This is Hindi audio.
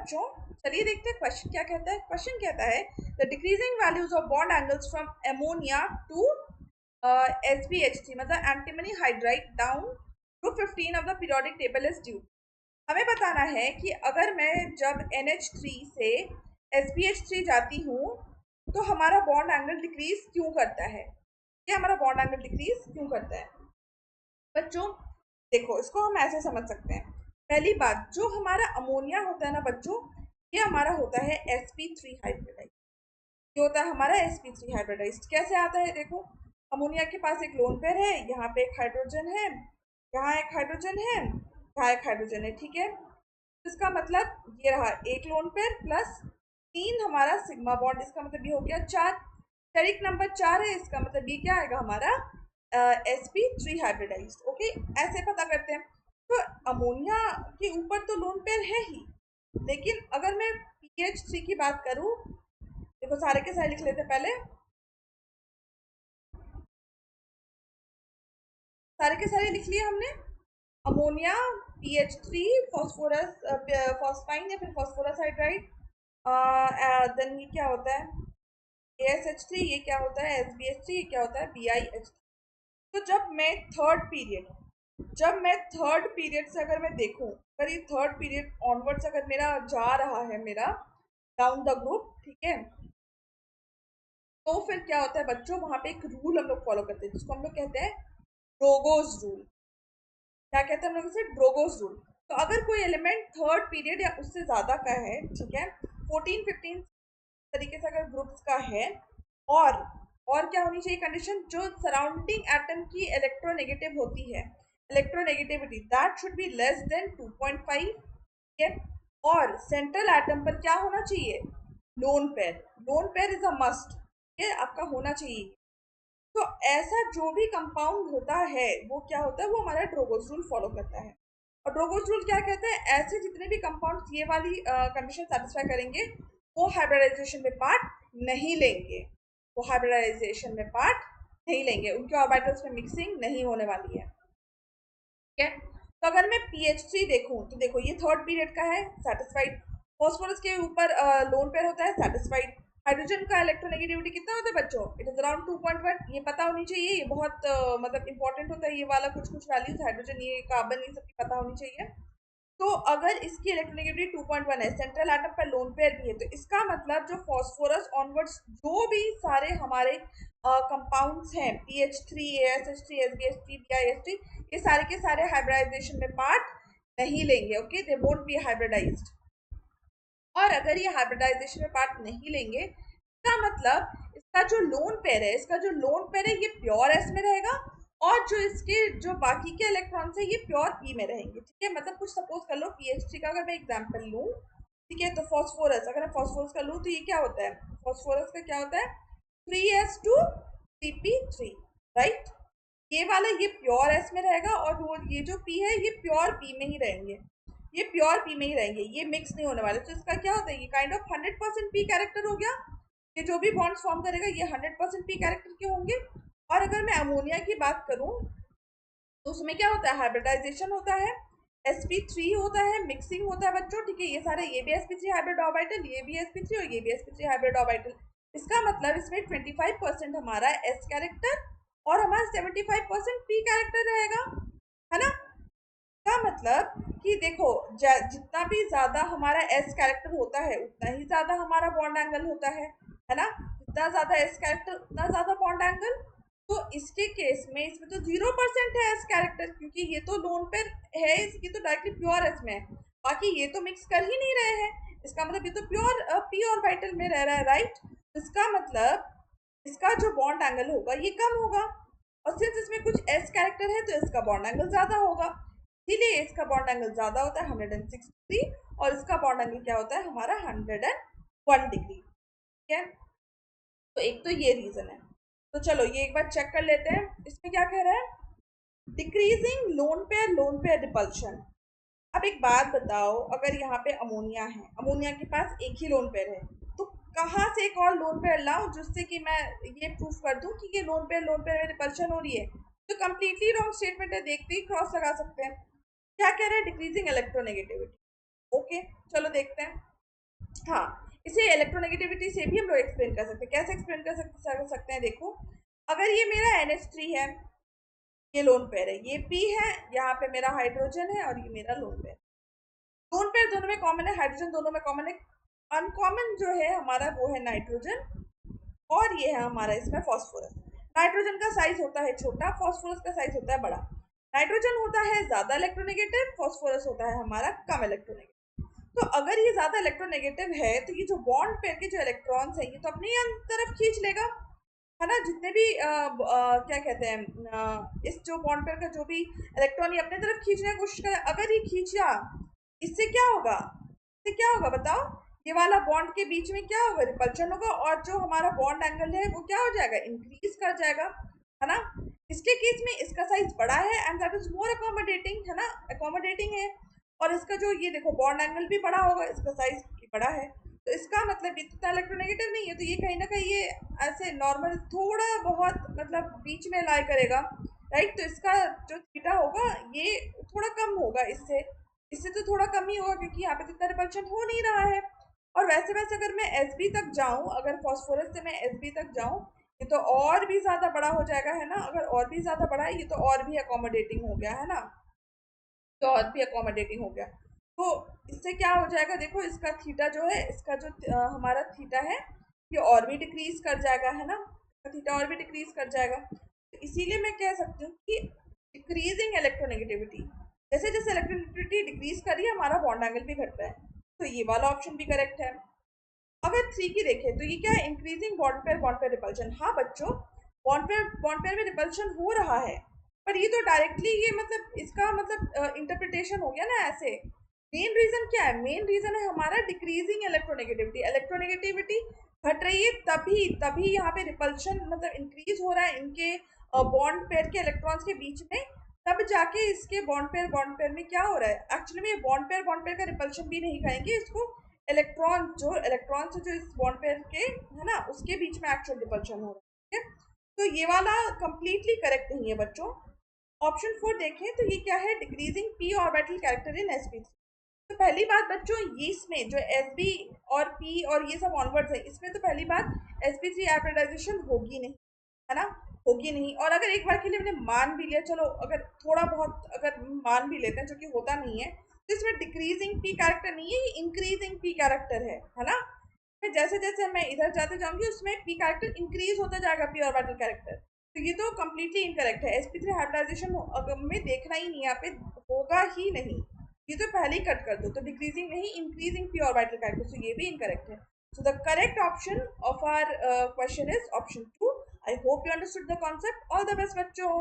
बच्चों, चलिए देखते हैं क्वेश्चन क्या कहता है। क्वेश्चन कहता है the decreasing values of bond angles from ammonia to SbH3 मतलब antimony hydride down to 15 of the periodic table is due. हमें बताना है कि अगर मैं जब NH3 से SbH3 जाती हूँ तो हमारा बॉन्ड एंगल डिक्रीज क्यों करता है, ये हमारा बॉन्ड एंगल डिक्रीज क्यों करता है। बच्चों देखो, इसको हम ऐसे समझ सकते हैं। पहली बात, जो हमारा अमोनिया होता है ना बच्चों, ये हमारा होता है sp3 हाइब्रिडाइज। ये होता है हमारा sp3 हाइब्रिडाइज। कैसे आता है देखो, अमोनिया के पास एक लोन पेयर है, यहाँ पे एक हाइड्रोजन है, यहाँ एक हाइड्रोजन है, यहाँ एक हाइड्रोजन है, ठीक है। इसका मतलब ये रहा एक लोन पेयर प्लस 3 हमारा सिग्मा बॉन्ड, इसका मतलब ये हो गया 4। शेरिक नंबर 4 है, इसका मतलब ये क्या आएगा हमारा sp3 हाइब्रिडाइज। ओके, ऐसे पता करते हैं। तो अमोनिया के ऊपर तो लोन पेयर है ही, लेकिन अगर मैं pH3 की बात करूं, देखो सारे के सारे लिख लेते हैं पहले, सारे के सारे लिख लिए हमने। अमोनिया, pH3, फॉस्फोरस, फॉस्फाइन या फिर फॉस्फोरस हाइड्राइड, देन ये क्या होता है ASH3, ये क्या होता है SbH3, ये क्या होता है BiH3। तो जब मैं थर्ड पीरियड से अगर मैं देखूं, अगर ये थर्ड पीरियड ऑनवर्ड्स अगर मेरा जा रहा है मेरा डाउन द ग्रुप, ठीक है, तो फिर क्या होता है बच्चों, वहां पे एक रूल हम लोग फॉलो करते हैं जिसको हम लोग कहते हैं ड्रोगोस रूल। क्या कहते हैं हम लोग इसे, ड्रोगोस रूल। तो अगर कोई एलिमेंट थर्ड पीरियड या उससे ज्यादा का है, ठीक है, 14-15 तरीके से अगर ग्रुप्स का है, और क्या होनी चाहिए कंडीशन, जो सराउंडिंग एटम की इलेक्ट्रोनेगेटिव होती है, electronegativity that should be less than 2.5, ठीक है। और सेंट्रल एटम पर क्या होना चाहिए, lone pair. Lone pair is a must, ये आपका होना चाहिए। तो ऐसा जो भी कंपाउंड होता है वो क्या होता है, वो हमारा ड्रोगोस रूल फॉलो करता है। और ड्रोगोस रूल क्या कहते हैं, ऐसे जितने भी कंपाउंड ये वाली कंडीशन सेटिस्फाई करेंगे वो हाइब्रिडाइजेशन में पार्ट नहीं लेंगे, वो हाइब्रिडाइजेशन में पार्ट नहीं लेंगे, उनके ऑर्बिटल्स में मिक्सिंग नहीं होने वाली है, ठीक है। तो अगर मैं pH3 देखूं तो देखो ये थर्ड पीरियड का है, सेटिस्फाइड। फॉस्फोरस के ऊपर लोन पेयर होता है, सेटिस्फाइड। हाइड्रोजन का इलेक्ट्रोनेगेटिविटी कितना होता है बच्चों, इट इज अराउंड 2.1, ये पता होनी चाहिए, ये बहुत मतलब इंपॉर्टेंट होता है ये वाला, कुछ कुछ वैल्यूज हाइड्रोजन, ये कार्बन, ये सबकी पता होनी चाहिए। तो अगर इसकी इलेक्ट्रोनेगेटिविटी 2.1 है, सेंट्रल एटम पर लोन पेयर भी है, तो इसका मतलब जो फॉस्फोरस ऑनवर्ड्स जो भी सारे हमारे कंपाउंड्स हैं, pH3, ASH3, SbH3, BiH3, ये सारे के सारे हाइब्रिडाइजेशन में पार्ट नहीं लेंगे। Okay, they won't be hybridized. और अगर ये हाइब्रिडाइजेशन में पार्ट नहीं लेंगे, इसका मतलब इसका जो लोन पेयर है, इसका जो लोन पेयर है ये प्योर एस में रहेगा, और जो इसके जो बाकी के इलेक्ट्रॉन्स है ये प्योर पी में रहेंगे, ठीक है। मतलब कुछ सपोज कर लो pH3 का अगर मैं एग्जांपल लूं, ठीक है, तो फॉस्फोरस, अगर मैं फॉस्फोरस का लूं तो ये क्या होता है, फॉस्फोरस का क्या होता है 3s2 Cp3, राइट। ये वाला ये प्योर एस में रहेगा, और वो ये जो पी है ये प्योर पी में ही रहेंगे, ये प्योर पी में ही रहेंगे, ये मिक्स नहीं होने वाले। तो इसका क्या होता है, ये काइंड ऑफ 100% पी कैरेक्टर हो गया। ये जो भी बॉन्ड्स फॉर्म करेगा ये 100% पी कैरेक्टर के होंगे। और अगर मैं अमोनिया की बात करूं तो उसमें क्या होता है, हाइब्रिडाइजेशन होता है, sp3 होता है, मिक्सिंग होता है बच्चों, ठीक है। ये सारे, ये भी sp3 हाइब्रिड ऑर्बिटल, ये भी sp3 और ये भी sp3 हाइब्रिड ऑर्बिटल। इसका मतलब इसमें 25% हमारा s कैरेक्टर और हमारा 75% p कैरेक्टर रहेगा, है ना। का मतलब कि देखो, जितना भी ज्यादा हमारा एस कैरेक्टर होता है उतना ही ज्यादा हमारा बॉन्ड एंगल होता है ना। जितना ज्यादा एस कैरेक्टर उतना ज्यादा बॉन्ड एंगल। तो इसके केस में इसमें तो 0% है एस कैरेक्टर, क्योंकि ये तो लोन पे है, इसकी तो डायरेक्टली प्योर एस में है, बाकी ये तो मिक्स कर ही नहीं रहे हैं। इसका मतलब ये तो प्योर पी ऑर्बिटल में रह रहा है, राइट। इसका मतलब इसका जो बॉन्ड एंगल होगा ये कम होगा, और सिंस इसमें कुछ एस कैरेक्टर है तो इसका बॉन्ड एंगल ज्यादा होगा, इसीलिए इसका बॉन्ड एंगल ज्यादा होता है 106 डिग्री, और इसका बॉन्ड एंगल क्या होता है हमारा 101 डिग्री, ठीक है। तो एक तो ये रीजन है। तो चलो ये एक बार चेक कर लेते हैं, इसमें क्या कह रहा है, डिक्रीजिंग लोन पेयर रिपल्शन। अब एक बात बताओ, अगर यहाँ पे अमोनिया है, अमोनिया के पास एक ही लोन पेयर है, तो कहाँ से एक और लोन पेयर लाऊं जिससे कि मैं ये प्रूफ कर दूं कि ये लोन पेयर में रिपल्शन हो रही है। तो कंप्लीटली रॉन्ग स्टेटमेंट है, देखते ही क्रॉस लगा सकते हैं। क्या कह रहा है, डिक्रीजिंग इलेक्ट्रोनेगेटिविटी। ओके, चलो देखते हैं। हाँ, इसे इलेक्ट्रोनेगेटिविटी से भी हम लोग एक्सप्लेन कर सकते हैं। कैसे एक्सप्लेन कर सकते हैं, देखो, अगर ये मेरा NH3 है, ये लोन पेयर है, ये P है, यहाँ पे मेरा हाइड्रोजन है और ये मेरा लोन पेयर। लोन पेयर दोनों में कॉमन है, हाइड्रोजन दोनों में कॉमन है। अनकॉमन जो है हमारा वो है नाइट्रोजन, और ये है हमारा इसमें फॉस्फोरस। नाइट्रोजन का साइज होता है छोटा, फॉस्फोरस का साइज होता है बड़ा। नाइट्रोजन होता है ज्यादा इलेक्ट्रोनेगेटिव, फॉस्फोरस होता है हमारा कम इलेक्ट्रोनेगेटिव। तो अगर ये ज्यादा इलेक्ट्रोनेगेटिव है तो ये जो बॉन्ड पेयर के जो इलेक्ट्रॉन्स हैं ये तो अपनी तरफ खींच लेगा, है ना। जितने भी क्या कहते हैं, इस जो बॉन्ड पेयर का जो भी इलेक्ट्रॉन ये अपने तरफ खींचने की कोशिश करे, अगर ये खींचा, इससे क्या होगा, इससे क्या होगा बताओ। ये वाला बॉन्ड के बीच में क्या होगा, रिपल्शन होगा, और जो हमारा बॉन्ड एंगल है वो क्या हो जाएगा, इंक्रीज कर जाएगा, है ना। इसके केस में इसका साइज बड़ा है and that is more accommodating, है ना, अकोमोडेटिंग है। और इसका जो ये देखो बॉन्ड एंगल भी बड़ा होगा, इसका साइज बड़ा है, तो इसका मतलब इतना इलेक्ट्रोनेगेटिव नहीं है, तो ये कहीं ना कहीं ये ऐसे नॉर्मल थोड़ा बहुत मतलब बीच में लाई करेगा, राइट। तो इसका जो थीटा होगा ये थोड़ा कम होगा इससे, इससे तो थोड़ा कम ही होगा क्योंकि यहाँ पे तो इतना रिपल्शन हो नहीं रहा है। और वैसे वैसे अगर मैं SB तक जाऊं, अगर फॉस्फोरस से मैं SB तक जाऊं, ये तो और भी ज्यादा बड़ा हो जाएगा, है ना। अगर और भी ज्यादा बड़ा है ये तो और भी अकोमोडेटिंग हो गया, है ना, तो और भी अकोमोडेटिंग हो गया। तो इससे क्या हो जाएगा, देखो इसका थीटा जो है, इसका जो हमारा थीटा है ये और भी डिक्रीज कर जाएगा, है ना, इसका थीटा और भी डिक्रीज कर जाएगा। तो इसीलिए मैं कह सकती हूँ कि डिक्रीजिंग इलेक्ट्रोनेगेटिविटी, जैसे जैसे इलेक्ट्रोनेगेटिविटी डिक्रीज कर रही है हमारा बॉन्ड एंगल भी घट रहा है, तो ये वाला ऑप्शन भी करेक्ट है। अगर 3 की देखें तो ये क्या है, इंक्रीजिंग बॉन्ड पेयर रिपल्शन। हाँ बच्चों, बॉन्ड पेयर में रिपल्शन हो रहा है, पर ये तो डायरेक्टली ये मतलब इसका मतलब इंटरप्रिटेशन हो गया ना ऐसे। मेन रीजन क्या है, मेन रीजन है हमारा डिक्रीजिंग इलेक्ट्रोनेगेटिविटी। इलेक्ट्रोनेगेटिविटी घट रही है तभी तभी यहाँ पे रिपल्शन मतलब इंक्रीज हो रहा है इनके बॉन्ड पेयर के इलेक्ट्रॉन्स के बीच में, तब जाके इसके बॉन्ड पेयर में क्या हो रहा है। एक्चुअली में ये बॉन्ड पेयर का रिपल्शन भी नहीं कहेंगे इसको, इलेक्ट्रॉन से जो इस बॉन्ड पेयर के, है ना, उसके बीच में एक्चुअल रिपल्शन हो रहा है, ठीक है। तो ये वाला कंप्लीटली करेक्ट नहीं है बच्चों। ऑप्शन 4 देखें तो ये क्या है, decreasing p orbital character in sp3। तो पहली बात बच्चों, ये इसमें जो sb और p और ये सब ऑनवर्ड्स है, इसमें तो पहली बात sp3 हाइब्रिडाइजेशन होगी नहीं, है ना, होगी नहीं। और अगर एक बार के लिए हमने मान भी लिया, चलो अगर थोड़ा बहुत अगर मान भी लेते हैं जो कि होता नहीं है, तो इसमें डिक्रीजिंग पी कैरेक्टर नहीं है, ये इंक्रीजिंग पी कैरेक्टर है ना। फिर जैसे जैसे मैं इधर जाते जाऊंगी उसमें पी कैरेक्टर इंक्रीज होता जाएगा, पी ऑर्बिटल कैरेक्टर। तो ये तो कंप्लीटली इनकरेक्ट है, sp3 हाइब्रिडाइजेशन में देखना ही नहीं, यहाँ पे होगा ही नहीं, ये तो पहले ही कट कर दो। तो डिक्रीजिंग नहीं, इंक्रीजिंग पी ऑर्बिटल कैरेक्टर, तो ये भी इनकरेक्ट है। So the correct option of our question is option 2. I hope you understood the concept. All the best बच्चों।